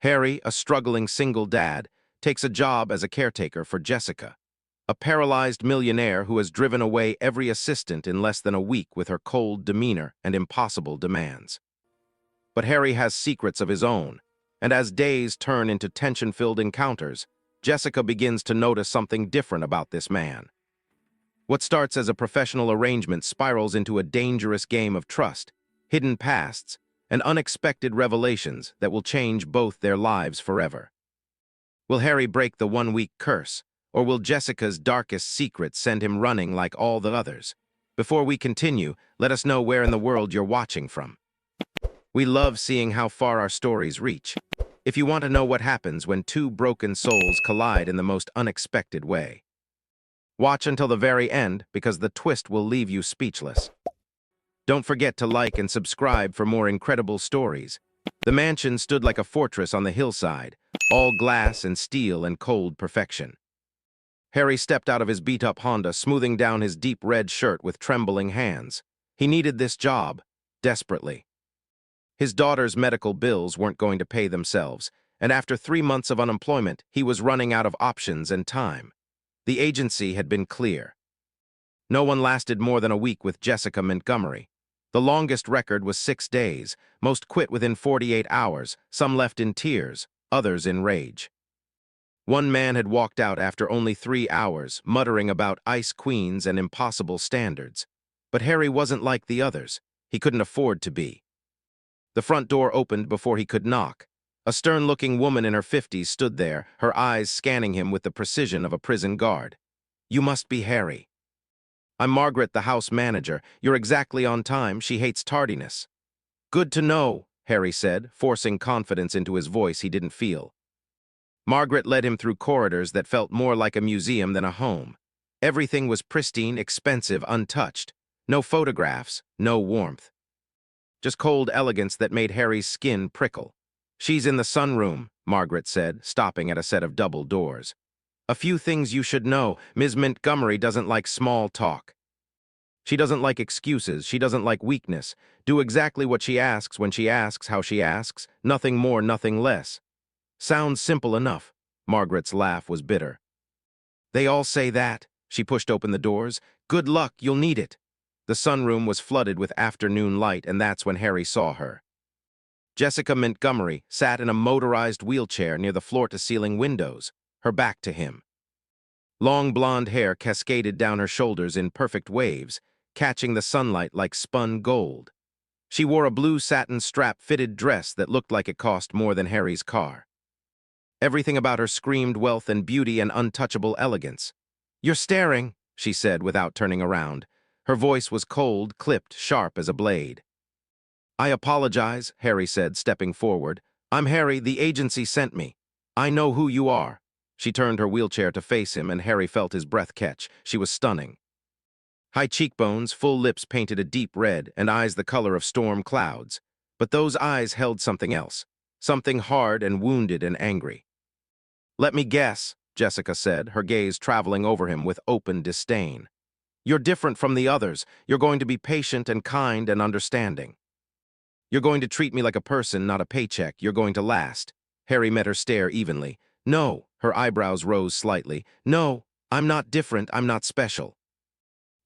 Harry, a struggling single dad, takes a job as a caretaker for Jessica, a paralyzed millionaire who has driven away every assistant in less than a week with her cold demeanor and impossible demands. But Harry has secrets of his own, and as days turn into tension-filled encounters, Jessica begins to notice something different about this man. What starts as a professional arrangement spirals into a dangerous game of trust, hidden pasts, and unexpected revelations that will change both their lives forever. Will Harry break the one-week curse, or will Jessica's darkest secret send him running like all the others? Before we continue, let us know where in the world you're watching from. We love seeing how far our stories reach. If you want to know what happens when two broken souls collide in the most unexpected way, watch until the very end because the twist will leave you speechless. Don't forget to like and subscribe for more incredible stories. The mansion stood like a fortress on the hillside, all glass and steel and cold perfection. Harry stepped out of his beat-up Honda, smoothing down his deep red shirt with trembling hands. He needed this job, desperately. His daughter's medical bills weren't going to pay themselves, and after 3 months of unemployment, he was running out of options and time. The agency had been clear. No one lasted more than a week with Jessica Montgomery. The longest record was 6 days, most quit within 48 hours, some left in tears, others in rage. One man had walked out after only 3 hours, muttering about ice queens and impossible standards. But Harry wasn't like the others. He couldn't afford to be. The front door opened before he could knock. A stern-looking woman in her 50s stood there, her eyes scanning him with the precision of a prison guard. "You must be Harry." "I'm Margaret, the house manager. You're exactly on time. She hates tardiness." "Good to know," Harry said, forcing confidence into his voice he didn't feel. Margaret led him through corridors that felt more like a museum than a home. Everything was pristine, expensive, untouched. No photographs, no warmth. Just cold elegance that made Harry's skin prickle. "She's in the sunroom," Margaret said, stopping at a set of double doors. "A few things you should know. Ms. Montgomery doesn't like small talk. She doesn't like excuses. She doesn't like weakness. Do exactly what she asks when she asks how she asks. Nothing more, nothing less." Sounds simple enough. Margaret's laugh was bitter. "They all say that." She pushed open the doors. "Good luck, you'll need it." The sunroom was flooded with afternoon light, and that's when Harry saw her. Jessica Montgomery sat in a motorized wheelchair near the floor-to-ceiling windows, her back to him. Long blonde hair cascaded down her shoulders in perfect waves, catching the sunlight like spun gold. She wore a blue satin strap-fitted dress that looked like it cost more than Harry's car. Everything about her screamed wealth and beauty and untouchable elegance. "You're staring," she said without turning around. Her voice was cold, clipped, sharp as a blade. "I apologize," Harry said, stepping forward. "I'm Harry, the agency sent me. I know who you are." She turned her wheelchair to face him, and Harry felt his breath catch. She was stunning. High cheekbones, full lips painted a deep red, and eyes the color of storm clouds. But those eyes held something else, something hard and wounded and angry. "Let me guess," Jessica said, her gaze traveling over him with open disdain. "You're different from the others. You're going to be patient and kind and understanding. You're going to treat me like a person, not a paycheck. You're going to last." Harry met her stare evenly. "No," her eyebrows rose slightly. "No, I'm not different. I'm not special.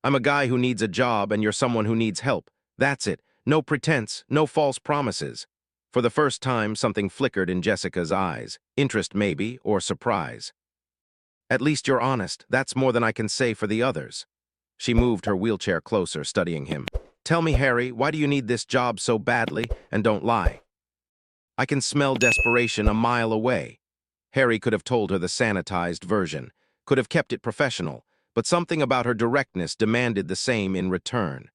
I'm a guy who needs a job, and you're someone who needs help. That's it. No pretense, no false promises." For the first time, something flickered in Jessica's eyes. Interest, maybe, or surprise. "At least you're honest. That's more than I can say for the others." She moved her wheelchair closer, studying him. "Tell me, Harry, why do you need this job so badly? And don't lie." "I can smell desperation a mile away." Harry could have told her the sanitized version, could have kept it professional, but something about her directness demanded the same in return.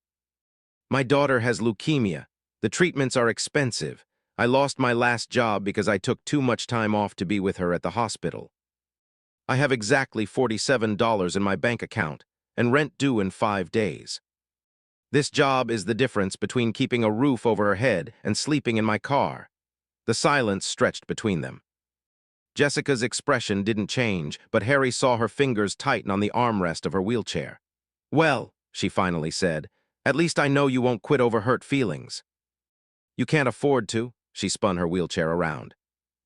"My daughter has leukemia. The treatments are expensive. I lost my last job because I took too much time off to be with her at the hospital. I have exactly $47 in my bank account, and rent due in 5 days. This job is the difference between keeping a roof over her head and sleeping in my car." The silence stretched between them. Jessica's expression didn't change, but Harry saw her fingers tighten on the armrest of her wheelchair. "Well," she finally said, "at least I know you won't quit over hurt feelings." "You can't afford to," she spun her wheelchair around.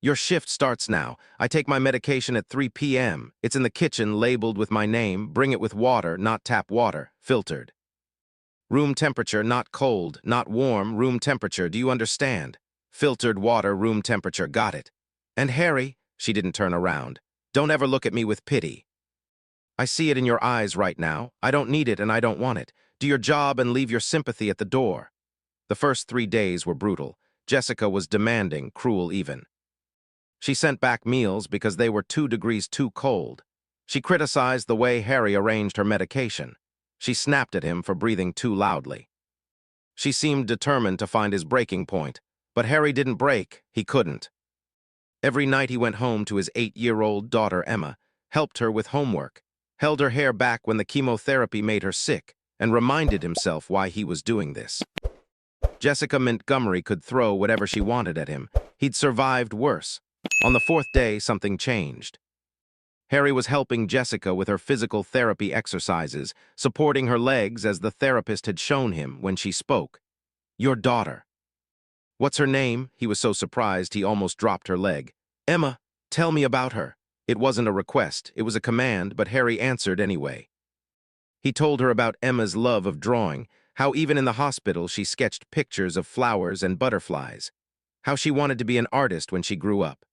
Your shift starts now. I take my medication at 3 p.m. It's in the kitchen, labeled with my name. Bring it with water, not tap water, filtered. Room temperature, not cold, not warm, room temperature, do you understand? Filtered water, room temperature, got it. And Harry, she didn't turn around, don't ever look at me with pity. I see it in your eyes right now. I don't need it and I don't want it. Do your job and leave your sympathy at the door. The first 3 days were brutal. Jessica was demanding, cruel even. She sent back meals because they were 2 degrees too cold. She criticized the way Harry arranged her medication. She snapped at him for breathing too loudly. She seemed determined to find his breaking point, but Harry didn't break. He couldn't. Every night he went home to his 8-year-old daughter Emma, helped her with homework, held her hair back when the chemotherapy made her sick, and reminded himself why he was doing this. Jessica Montgomery could throw whatever she wanted at him. He'd survived worse. On the 4th day, something changed. Harry was helping Jessica with her physical therapy exercises, supporting her legs as the therapist had shown him when she spoke. Your daughter. What's her name? He was so surprised he almost dropped her leg. Emma, tell me about her. It wasn't a request, it was a command, but Harry answered anyway. He told her about Emma's love of drawing, how even in the hospital she sketched pictures of flowers and butterflies, how she wanted to be an artist when she grew up,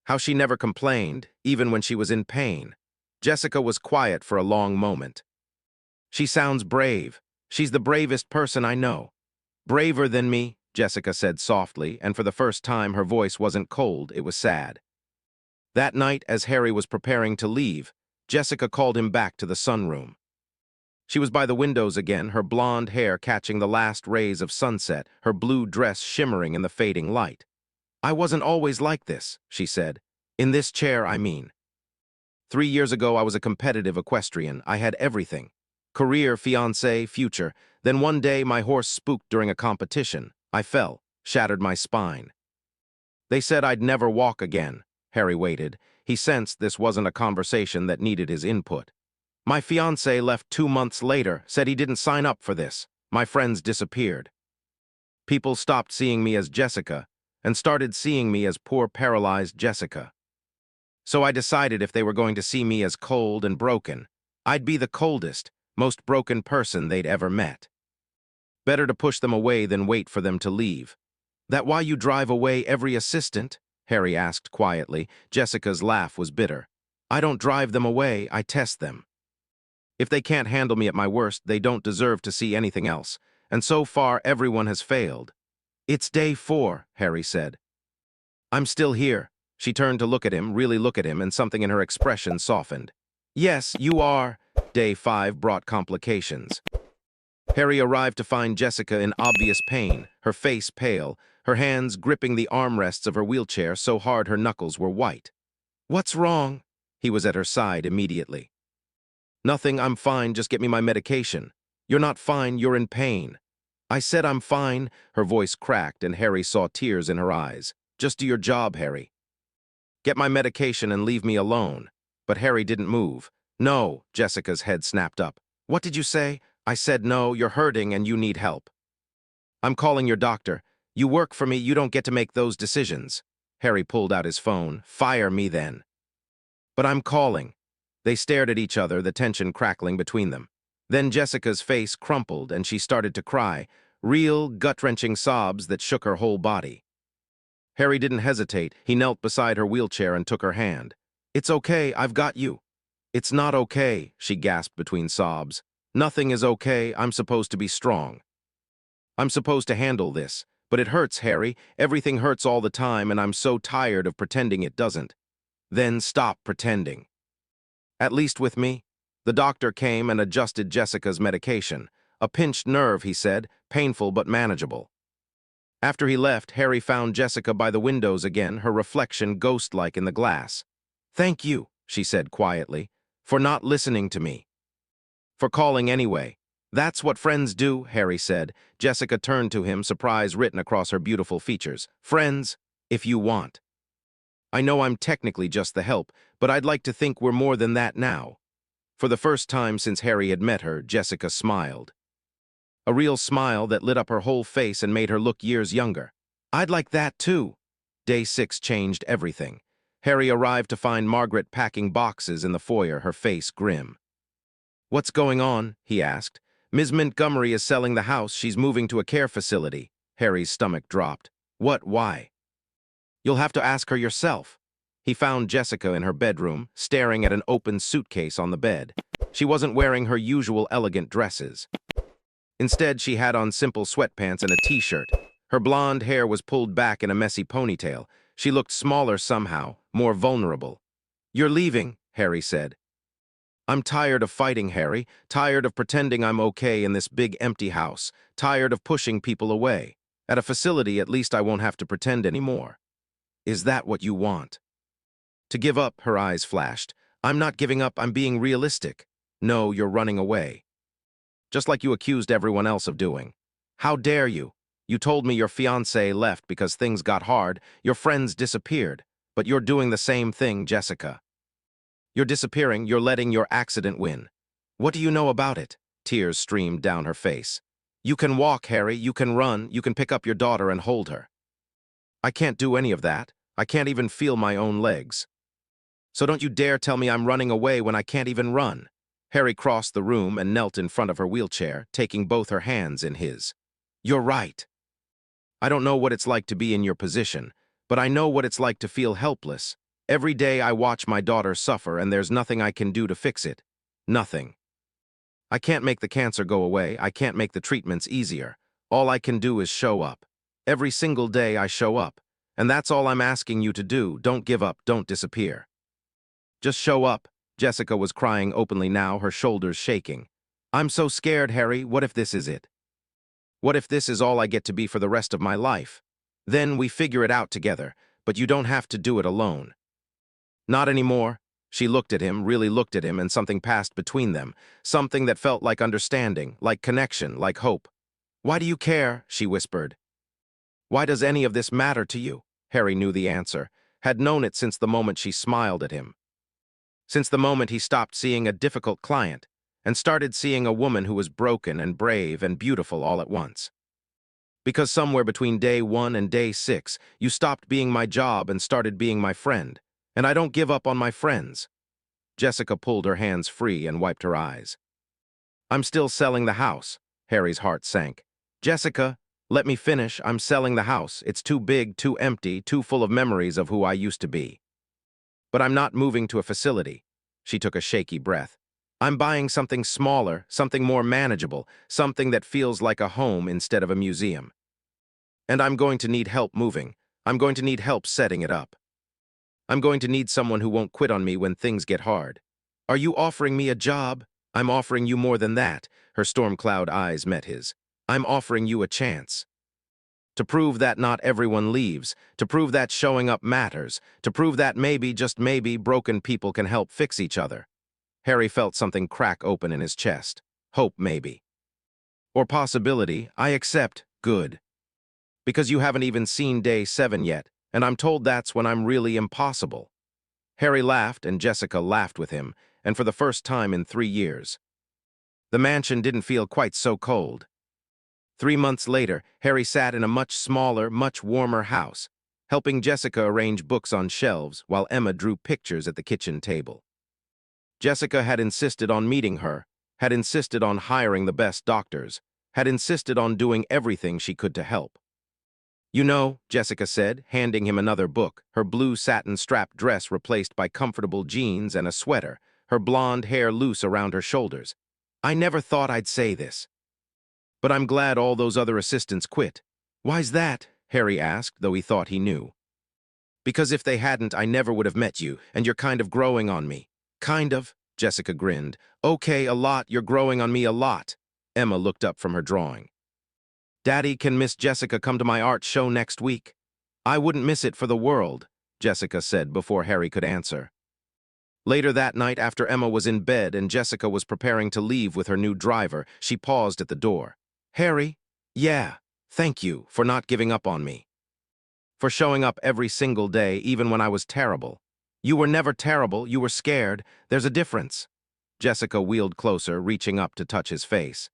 how she never complained, even when she was in pain. Jessica was quiet for a long moment. She sounds brave. She's the bravest person I know. Braver than me, Jessica said softly, and for the first time her voice wasn't cold, it was sad. That night, as Harry was preparing to leave, Jessica called him back to the sunroom. She was by the windows again, her blonde hair catching the last rays of sunset, her blue dress shimmering in the fading light. I wasn't always like this, she said. In this chair, I mean. 3 years ago, I was a competitive equestrian. I had everything. Career, fiancé, future. Then one day, my horse spooked during a competition. I fell, shattered my spine. They said I'd never walk again. Harry waited. He sensed this wasn't a conversation that needed his input. My fiancé left 2 months later, said he didn't sign up for this. My friends disappeared. People stopped seeing me as Jessica and started seeing me as poor paralyzed Jessica. So I decided if they were going to see me as cold and broken, I'd be the coldest, most broken person they'd ever met. Better to push them away than wait for them to leave. That why you drive away every assistant? Harry asked quietly. Jessica's laugh was bitter. I don't drive them away, I test them. If they can't handle me at my worst, they don't deserve to see anything else. And so far, everyone has failed. It's day 4, Harry said. I'm still here. She turned to look at him, really look at him, and something in her expression softened. Yes, you are. Day 5 brought complications. Harry arrived to find Jessica in obvious pain, her face pale, her hands gripping the armrests of her wheelchair so hard her knuckles were white. What's wrong? He was at her side immediately. Nothing, I'm fine, just get me my medication. You're not fine, you're in pain. I said I'm fine. Her voice cracked and Harry saw tears in her eyes. Just do your job, Harry. Get my medication and leave me alone. But Harry didn't move. No, Jessica's head snapped up. What did you say? I said no, you're hurting and you need help. I'm calling your doctor. You work for me, you don't get to make those decisions. Harry pulled out his phone. Fire me then. But I'm calling. They stared at each other, the tension crackling between them. Then Jessica's face crumpled and she started to cry, real, gut-wrenching sobs that shook her whole body. Harry didn't hesitate. He knelt beside her wheelchair and took her hand. It's okay, I've got you. It's not okay, she gasped between sobs. Nothing is okay, I'm supposed to be strong. I'm supposed to handle this. But it hurts, Harry. Everything hurts all the time and I'm so tired of pretending it doesn't. Then stop pretending. At least with me. The doctor came and adjusted Jessica's medication. A pinched nerve, he said, painful but manageable. After he left, Harry found Jessica by the windows again, her reflection ghost-like in the glass. Thank you, she said quietly, for not listening to me. For calling anyway. That's what friends do, Harry said. Jessica turned to him, surprise written across her beautiful features. Friends, if you want. I know I'm technically just the help, but I'd like to think we're more than that now. For the first time since Harry had met her, Jessica smiled. A real smile that lit up her whole face and made her look years younger. I'd like that too. Day 6 changed everything. Harry arrived to find Margaret packing boxes in the foyer, her face grim. "What's going on?" he asked. "Ms. Montgomery is selling the house. She's moving to a care facility." Harry's stomach dropped. "What? Why?" "You'll have to ask her yourself." He found Jessica in her bedroom, staring at an open suitcase on the bed. She wasn't wearing her usual elegant dresses. Instead, she had on simple sweatpants and a t-shirt. Her blonde hair was pulled back in a messy ponytail. She looked smaller somehow, more vulnerable. "You're leaving," Harry said. "I'm tired of fighting, Harry. Tired of pretending I'm okay in this big empty house. Tired of pushing people away. At a facility, at least I won't have to pretend anymore." "Is that what you want?" To give up, her eyes flashed. "I'm not giving up, I'm being realistic." "No, you're running away. Just like you accused everyone else of doing." "How dare you? You told me your fiancé left because things got hard, your friends disappeared. But you're doing the same thing, Jessica. You're disappearing, you're letting your accident win." "What do you know about it?" Tears streamed down her face. "You can walk, Harry, you can run, you can pick up your daughter and hold her." "I can't do any of that. I can't even feel my own legs." "So don't you dare tell me I'm running away when I can't even run." Harry crossed the room and knelt in front of her wheelchair, taking both her hands in his. "You're right. I don't know what it's like to be in your position, but I know what it's like to feel helpless. Every day I watch my daughter suffer and there's nothing I can do to fix it. Nothing. I can't make the cancer go away, I can't make the treatments easier. All I can do is show up. Every single day I show up. And that's all I'm asking you to do. Don't give up, don't disappear. Just show up." Jessica was crying openly now, her shoulders shaking. "I'm so scared, Harry. What if this is it? What if this is all I get to be for the rest of my life? Then we figure it out together, but you don't have to do it alone." "Not anymore." She looked at him, really looked at him, and something passed between them. Something that felt like understanding, like connection, like hope. "Why do you care?" she whispered. "Why does any of this matter to you?" Harry knew the answer, had known it since the moment she smiled at him. Since the moment he stopped seeing a difficult client and started seeing a woman who was broken and brave and beautiful all at once. "Because somewhere between day 1 and day 6, you stopped being my job and started being my friend. And I don't give up on my friends." Jessica pulled her hands free and wiped her eyes. "I'm still selling the house." Harry's heart sank. "Jessica, let me finish. I'm selling the house. It's too big, too empty, too full of memories of who I used to be. But I'm not moving to a facility." She took a shaky breath. "I'm buying something smaller, something more manageable, something that feels like a home instead of a museum. And I'm going to need help moving. I'm going to need help setting it up. I'm going to need someone who won't quit on me when things get hard." "Are you offering me a job?" "I'm offering you more than that." Her storm cloud eyes met his. "I'm offering you a chance. To prove that not everyone leaves, to prove that showing up matters, to prove that maybe, just maybe, broken people can help fix each other." Harry felt something crack open in his chest. Hope, maybe. Or possibility. "I accept." "Good. Because you haven't even seen day 7 yet, and I'm told that's when I'm really impossible." Harry laughed, and Jessica laughed with him, and for the first time in 3 years. The mansion didn't feel quite so cold. 3 months later, Harry sat in a much smaller, much warmer house, helping Jessica arrange books on shelves while Emma drew pictures at the kitchen table. Jessica had insisted on meeting her, had insisted on hiring the best doctors, had insisted on doing everything she could to help. "You know," Jessica said, handing him another book, her blue satin strap dress replaced by comfortable jeans and a sweater, her blonde hair loose around her shoulders. "I never thought I'd say this. But I'm glad all those other assistants quit." "Why's that?" Harry asked, though he thought he knew. "Because if they hadn't, I never would have met you, and you're kind of growing on me." "Kind of?" Jessica grinned. "Okay, a lot. You're growing on me a lot." Emma looked up from her drawing. "Daddy, can Miss Jessica come to my art show next week?" "I wouldn't miss it for the world," Jessica said before Harry could answer. Later that night, after Emma was in bed and Jessica was preparing to leave with her new driver, she paused at the door. "Harry?" "Yeah, thank you for not giving up on me. For showing up every single day, even when I was terrible." "You were never terrible, you were scared. There's a difference." Jessica wheeled closer, reaching up to touch his face.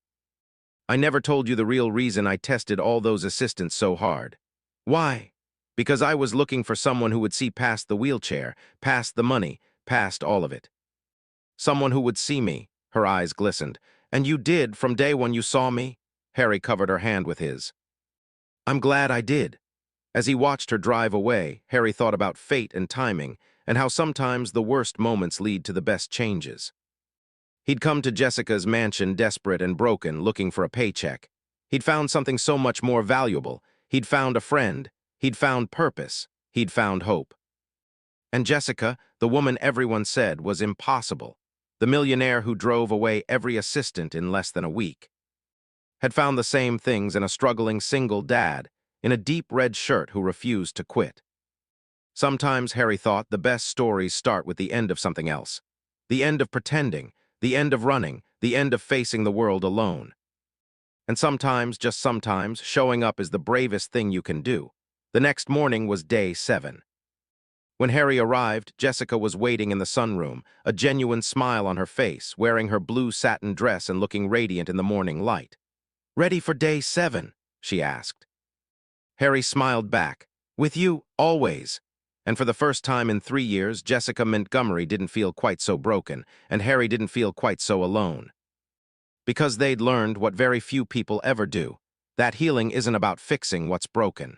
"I never told you the real reason I tested all those assistants so hard." "Why?" Because I was looking for someone who would see past the wheelchair, past the money, past all of it. Someone who would see me. Her eyes glistened. And you did from day one you saw me? Harry covered her hand with his. I'm glad I did. As he watched her drive away, Harry thought about fate and timing, and how sometimes the worst moments lead to the best changes. He'd come to Jessica's mansion desperate and broken, looking for a paycheck. He'd found something so much more valuable. He'd found a friend. He'd found purpose. He'd found hope. And Jessica, the woman everyone said was impossible, the millionaire who drove away every assistant in less than a week, had found the same things in a struggling single dad in a deep red shirt who refused to quit. Sometimes, Harry thought, the best stories start with the end of something else. The end of pretending, the end of running, the end of facing the world alone. And sometimes, just sometimes, showing up is the bravest thing you can do. The next morning was day 7. When Harry arrived, Jessica was waiting in the sunroom, a genuine smile on her face, wearing her blue satin dress and looking radiant in the morning light. "Ready for day 7?" she asked. Harry smiled back. "With you, always." And for the first time in 3 years, Jessica Montgomery didn't feel quite so broken, and Harry didn't feel quite so alone. Because they'd learned what very few people ever do, that healing isn't about fixing what's broken.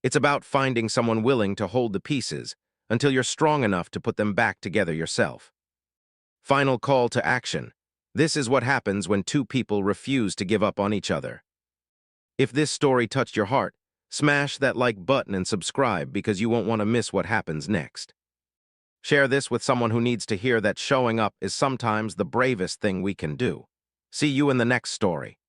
It's about finding someone willing to hold the pieces until you're strong enough to put them back together yourself. Final call to action. This is what happens when 2 people refuse to give up on each other. If this story touched your heart, smash that like button and subscribe because you won't want to miss what happens next. Share this with someone who needs to hear that showing up is sometimes the bravest thing we can do. See you in the next story.